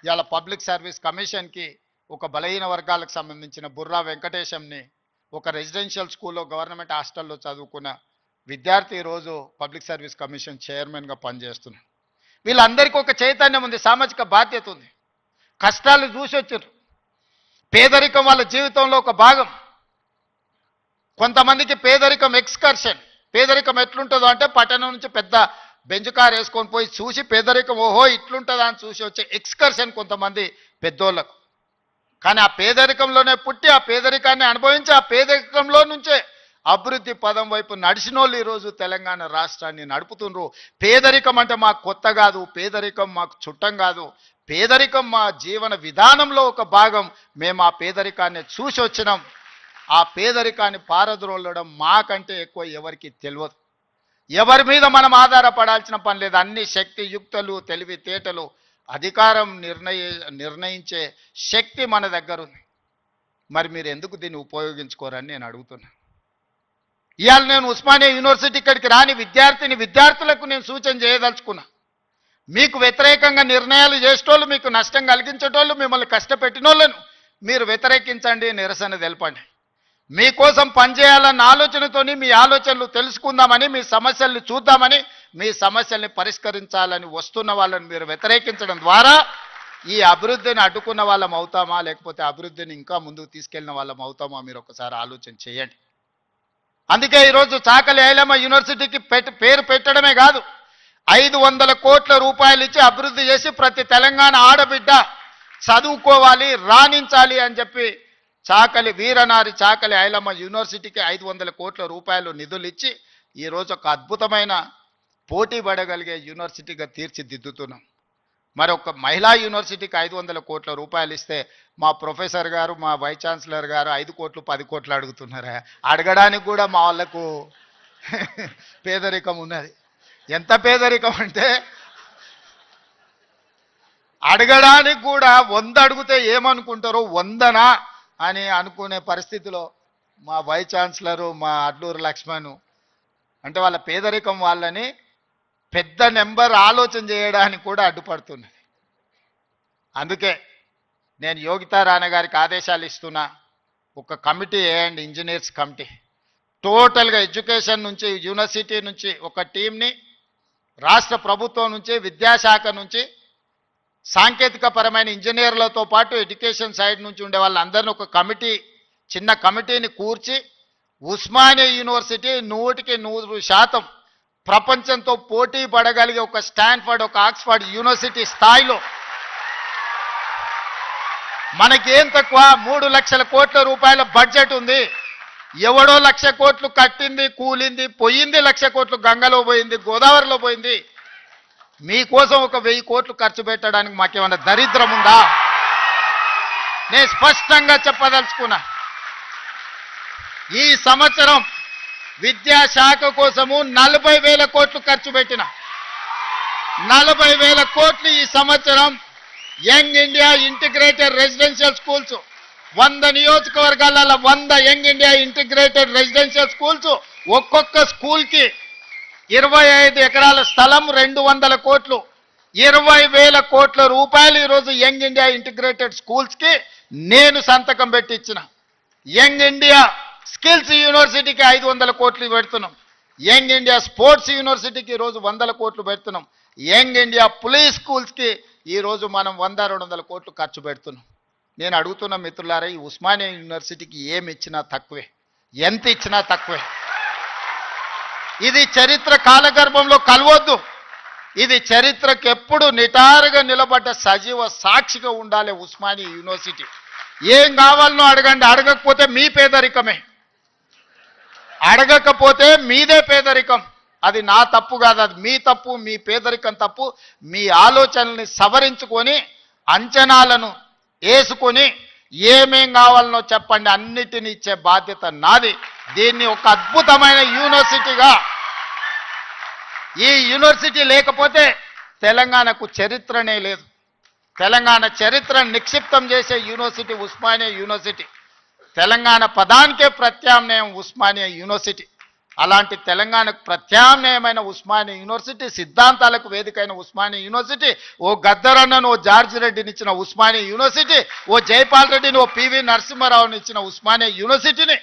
ఇవాళ public service కమిషన్కి ఒక బలహీన వర్గాలకు సంబంధించిన బుర్రా వెంకటేశంని ఒక రెసిడెన్షియల్ స్కూల్లో గవర్నమెంట్ హాస్టల్లో చదువుకున్న విద్యార్థి ఈరోజు పబ్లిక్ సర్వీస్ కమిషన్ చైర్మన్గా పనిచేస్తున్నారు. వీళ్ళందరికీ ఒక చైతన్యం ఉంది, సామాజిక బాధ్యత ఉంది. కష్టాలు చూసి వచ్చారు. పేదరికం వాళ్ళ జీవితంలో ఒక భాగం. కొంతమందికి పేదరికం ఎక్స్కర్షన్. పేదరికం ఎట్లుంటుందో అంటే పట్టణం నుంచి పెద్ద బెంచ్ కార్ వేసుకొని పోయి చూసి పేదరికం ఓహో ఇట్లుంటుందా అని చూసి వచ్చే ఎక్స్కర్షన్ కొంతమంది పెద్దోళ్ళకు. కానీ ఆ పేదరికంలోనే పుట్టి ఆ పేదరికాన్ని అనుభవించి ఆ పేదరికంలో నుంచే అభివృద్ధి పదం వైపు నడిచిన వాళ్ళు ఈరోజు తెలంగాణ రాష్ట్రాన్ని నడుపుతుండ్రు. పేదరికం అంటే మాకు కొత్త కాదు, పేదరికం మాకు చుట్టం కాదు, పేదరికం మా జీవన విధానంలో ఒక భాగం. మేము ఆ పేదరికాన్ని చూసి వచ్చినాం. ఆ పేదరికాన్ని పారద్రోలడం మాకంటే ఎక్కువ ఎవరికి తెలియదు. ఎవరి మీద మనం ఆధారపడాల్సిన పని లేదు. అన్ని శక్తియుక్తులు, తెలివితేటలు, అధికారం నిర్ణయించే శక్తి మన దగ్గర ఉంది. మరి మీరు ఎందుకు దీన్ని ఉపయోగించుకోరని నేను అడుగుతున్నా. ఇవాళ నేను ఉస్మానియా యూనివర్సిటీ ఇక్కడికి రాని విద్యార్థులకు నేను సూచన చేయదలుచుకున్నా. మీకు వ్యతిరేకంగా నిర్ణయాలు చేసేటోళ్ళు, మీకు నష్టం కలిగించేటోళ్ళు, మిమ్మల్ని కష్టపెట్టినోళ్ళను మీరు వ్యతిరేకించండి, నిరసన తెలపండి. మీకోసం పనిచేయాలన్న ఆలోచనతోని మీ ఆలోచనలు తెలుసుకుందామని, మీ సమస్యల్ని చూద్దామని, మీ సమస్యల్ని పరిష్కరించాలని వస్తున్న వాళ్ళని మీరు వ్యతిరేకించడం ద్వారా ఈ అభివృద్ధిని అడ్డుకున్న వాళ్ళం అవుతామా, లేకపోతే అభివృద్ధిని ఇంకా ముందుకు తీసుకెళ్లిన వాళ్ళం అవుతామా, మీరు ఒకసారి ఆలోచన చేయండి. అందుకే ఈరోజు చాకలి ఐలమ్మ యూనివర్సిటీకి పేరు పెట్టడమే కాదు, 500 కోట్ల రూపాయలు ఇచ్చి అభివృద్ధి చేసి ప్రతి తెలంగాణ ఆడబిడ్డ చదువుకోవాలి, రాణించాలి అని చెప్పి వీరనారి చాకలి ఐలమ్మ యూనివర్సిటీకి 500 కోట్ల రూపాయలు నిధులు ఇచ్చి ఈరోజు ఒక అద్భుతమైన పోటీ పడగలిగే యూనివర్సిటీగా తీర్చిదిద్దుతున్నాం. మరి ఒక మహిళా యూనివర్సిటీకి 500 కోట్ల రూపాయలు ఇస్తే మా ప్రొఫెసర్ గారు, మా వైస్ ఛాన్సలర్ గారు 5 కోట్లు 10 కోట్లు అడుగుతున్నారా? అడగడానికి కూడా మా వాళ్ళకు పేదరికం ఉన్నది. ఎంత పేదరికం అంటే అడగడానికి కూడా 100 అడిగితే ఏమనుకుంటారో 100నా అని అనుకునే పరిస్థితిలో మా వైస్ ఛాన్సలరు, మా అడ్లూరు లక్ష్మణ్ అంటే వాళ్ళ పేదరికం వాళ్ళని పెద్ద నెంబర్ ఆలోచన చేయడానికి కూడా అడ్డుపడుతున్నది. అందుకే నేను యోగితా రాణా గారికి ఆదేశాలు ఇస్తున్నా. ఒక కమిటీ వేయండి, ఇంజనీర్స్ కమిటీ. టోటల్గా ఎడ్యుకేషన్ నుంచి, యూనివర్సిటీ నుంచి ఒక టీంని, రాష్ట్ర ప్రభుత్వం నుంచి, విద్యాశాఖ నుంచి, సాంకేతిక పరమైన ఇంజనీర్లతో పాటు ఎడ్యుకేషన్ సైడ్ నుంచి ఉండే వాళ్ళందరినీ ఒక కమిటీ, చిన్న కమిటీని కూర్చి ఉస్మానియా యూనివర్సిటీ 100% ప్రపంచంతో పోటీ పడగలిగే ఒక స్టాన్ఫర్డ్, ఒక ఆక్స్ఫర్డ్ యూనివర్సిటీ స్థాయిలో మనకేం తక్కువ 3 లక్షల కోట్ల రూపాయల బడ్జెట్ ఉంది. ఎవడో 1,00,000 కోట్లు కట్టింది, కూలింది, పోయింది, 1,00,000 కోట్లు గంగలో పోయింది, గోదావరిలో పోయింది. మీకోసం ఒక 1000 కోట్లు ఖర్చు పెట్టడానికి మాకేమన్నా దరిద్రం ఉందా? నేను స్పష్టంగా చెప్పదలుచుకున్నా. ఈ సంవత్సరం విద్యాశాఖ కోసము 40,000 కోట్లు ఖర్చు పెట్టిన 40,000 కోట్లు ఈ సంవత్సరం young India integrated residential schools 100 నియోజకవర్గాలలో 100 young India integrated residential schools, ఒక్కొక్క స్కూల్కి 25 ఎకరాల స్థలం, 200 కోట్లు, 20,000 కోట్ల రూపాయలు ఈరోజు యంగ్ ఇండియా ఇంటిగ్రేటెడ్ స్కూల్స్కి నేను సంతకం పెట్టి ఇచ్చిన. యంగ్ ఇండియా స్కిల్స్ యూనివర్సిటీకి 500 కోట్లు పెడుతున్నాం. యంగ్ ఇండియా స్పోర్ట్స్ యూనివర్సిటీకి ఈరోజు 100 కోట్లు పెడుతున్నాం. యంగ్ ఇండియా పులీస్ స్కూల్స్కి ఈరోజు మనం 100-200 కోట్లు ఖర్చు పెడుతున్నాం. నేను అడుగుతున్న మిత్రులారా, ఈ ఉస్మానియా యూనివర్సిటీకి ఏమి ఇచ్చినా తక్కువే, ఎంత ఇచ్చినా తక్కువే. ఇది చరిత్ర కాలగర్భంలో కలవద్దు. ఇది చరిత్రకు ఎప్పుడు నిటారుగా నిలబడ్డ సజీవ సాక్షిగా ఉండాలి ఉస్మానియా యూనివర్సిటీ. ఏం కావాలనో అడగండి, అడగకపోతే మీ పేదరికమే, అడగకపోతే మీదే పేదరికం. అది నా తప్పు కాదు, అది మీ తప్పు, మీ పేదరికం తప్పు. మీ ఆలోచనల్ని సవరించుకొని, అంచనాలను వేసుకొని ఏమేం కావాలనో చెప్పండి, అన్నిటిని ఇచ్చే బాధ్యత నాది. దీన్ని ఒక అద్భుతమైన యూనివర్సిటీగా, ఈ యూనివర్సిటీ లేకపోతే తెలంగాణకు చరిత్రనే లేదు. తెలంగాణ చరిత్రను నిక్షిప్తం చేసే యూనివర్సిటీ ఉస్మానియా యూనివర్సిటీ. తెలంగాణ పదానికే ప్రత్యామ్నాయం ఉస్మానియా యూనివర్సిటీ. అలాంటి తెలంగాణకు ప్రత్యామ్నాయమైన ఉస్మానియా యూనివర్సిటీ, సిద్ధాంతాలకు వేదికైన ఉస్మానియా యూనివర్సిటీ, ఓ గద్దరన్నను, ఓ జార్జ్ రెడ్డిని ఇచ్చిన ఉస్మానియా యూనివర్సిటీ, ఓ జైపాల్ రెడ్డిని, ఓ పివి నరసింహారావుని ఇచ్చిన ఉస్మానియా యూనివర్సిటీని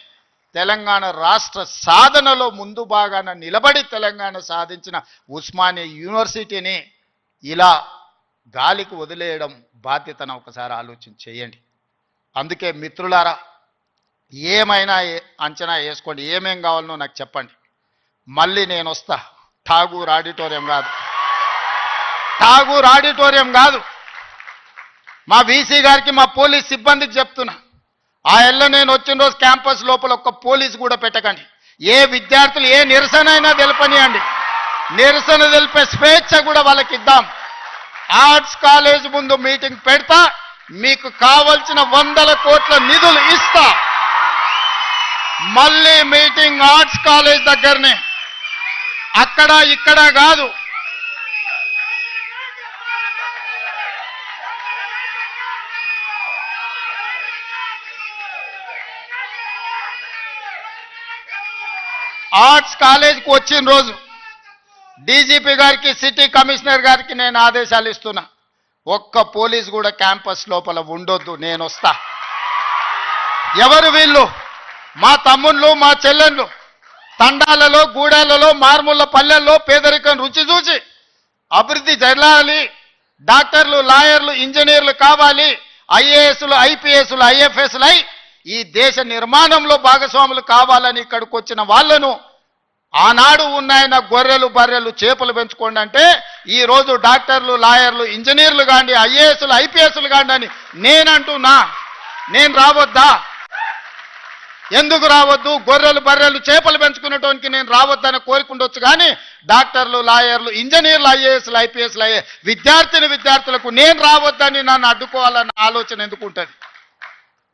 తెలంగాణ రాష్ట్ర సాధనలో ముందు భాగాన నిలబడి తెలంగాణ సాధించిన ఉస్మానియా యూనివర్సిటీని ఇలా గాలికి వదిలేయడం బాధ్యతను ఒకసారి ఆలోచన చేయండి. అందుకే మిత్రులారా, ఏమైనా అంచనా వేసుకోండి, ఏమేం కావాలనో నాకు చెప్పండి. మళ్ళీ నేను వస్తా. ఠాగూర్ ఆడిటోరియం కాదు, ఠాగూర్ ఆడిటోరియం కాదు. మా వీసీ గారికి, మా పోలీస్ సిబ్బందికి చెప్తున్నా, ఆ ఎల్ల నేను వచ్చిన రోజు క్యాంపస్ లోపల ఒక్క పోలీసు కూడా పెట్టకండి. ఏ విద్యార్థులు ఏ నిరసన అయినా తెలపనియండి, నిరసన తెలిపే స్వేచ్ఛ కూడా వాళ్ళకి ఇద్దాం. ఆర్ట్స్ కాలేజ్ ముందు మీటింగ్ పెడతా, మీకు కావలసిన 100 కోట్ల నిధులు ఇస్తా. మళ్ళీ మీటింగ్ ఆర్ట్స్ కాలేజ్ దగ్గరనే, అక్కడ ఇక్కడ కాదు. ఆర్ట్స్ కాలేజ్కి వచ్చిన రోజు డీజీపీ గారికి, సిటీ కమిషనర్ గారికి నేను ఆదేశాలు ఇస్తున్నా, ఒక్క పోలీస్ కూడా క్యాంపస్ లోపల ఉండొద్దు, నేను వస్తా. ఎవరు వీళ్ళు? మా తమ్ముళ్ళు, మా చెల్లెళ్ళు తండాలలో, గూడాలలో, మారుమూల పల్లెల్లో పేదరికం రుచి చూసి అభివృద్ధి జరగాలి, డాక్టర్లు, లాయర్లు, ఇంజనీర్లు కావాలి, ఐఏఎస్లు, ఐపీఎస్లు, ఐఎఫ్ఎస్లు అయి ఈ దేశ నిర్మాణంలో భాగస్వాములు కావాలని ఇక్కడికి వచ్చిన వాళ్ళను ఆనాడు ఉన్నాయన గొర్రెలు, బర్రెలు, చేపలు పెంచుకోండి అంటే ఈరోజు డాక్టర్లు, లాయర్లు, ఇంజనీర్లు కాండి, ఐఏఎస్లు, ఐపీఎస్లు కాండి అని నేనంటున్నా. నేను రావద్దా? ఎందుకు రావద్దు? గొర్రెలు, బర్రెలు, చేపలు పెంచుకునేటోనికి నేను రావద్దని కోరుకుండొచ్చు, కానీ డాక్టర్లు, లాయర్లు, ఇంజనీర్లు, ఐఏఎస్లు, ఐపీఎస్లు అయ్యే విద్యార్థులకు నేను రావద్దని నన్ను అడ్డుకోవాలన్న ఆలోచన ఎందుకు ఉంటుంది?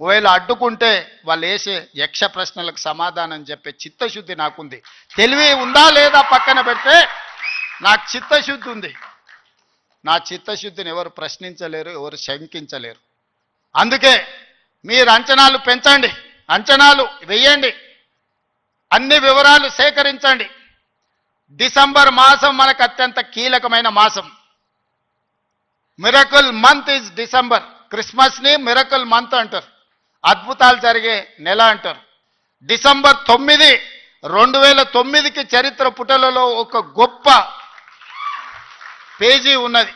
ఒకవేళ అడ్డుకుంటే వాళ్ళు వేసే యక్ష ప్రశ్నలకు సమాధానం చెప్పే చిత్తశుద్ధి నాకుంది. తెలివి ఉందా లేదా పక్కన పెడితే నాకు చిత్తశుద్ధి ఉంది. నా చిత్తశుద్ధిని ఎవరు ప్రశ్నించలేరు, ఎవరు శంకించలేరు. అందుకే మీరు అంచనాలు పెంచండి, అంచనాలు వేయండి, అన్ని వివరాలు సేకరించండి. డిసెంబర్ మాసం మనకు అత్యంత కీలకమైన మాసం. Miracle month is December. క్రిస్మస్ని మిరకల్ మంత్ అంటారు, అద్భుతాలు జరిగే నెల అంటారు. డిసెంబర్ 9, 2009కి చరిత్ర పుటలలో ఒక గొప్ప పేజీ ఉన్నది.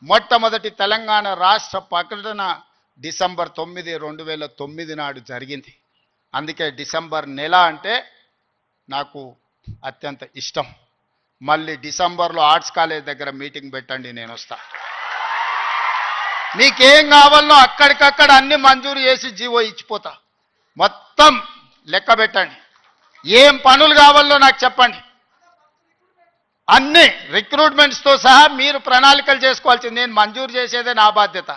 మొట్టమొదటి తెలంగాణ రాష్ట్ర ప్రకటన డిసెంబర్ 9, 2009 నాడు జరిగింది. అందుకే డిసెంబర్ నెల అంటే నాకు అత్యంత ఇష్టం. మళ్ళీ డిసెంబర్లో ఆర్ట్స్ కాలేజ్ దగ్గర మీటింగ్ పెట్టండి, నేను వస్తా. మీకేం కావాలనో అక్కడికక్కడ అన్ని మంజూరు చేసి జీవో ఇచ్చిపోతా. మొత్తం లెక్క పెట్టండి, ఏం పనులు కావాలో నాకు చెప్పండి. అన్ని రిక్రూట్మెంట్స్తో సహా మీరు ప్రణాళికలు చేసుకోవాల్సింది. నేను మంజూరు చేసేదే నా బాధ్యత.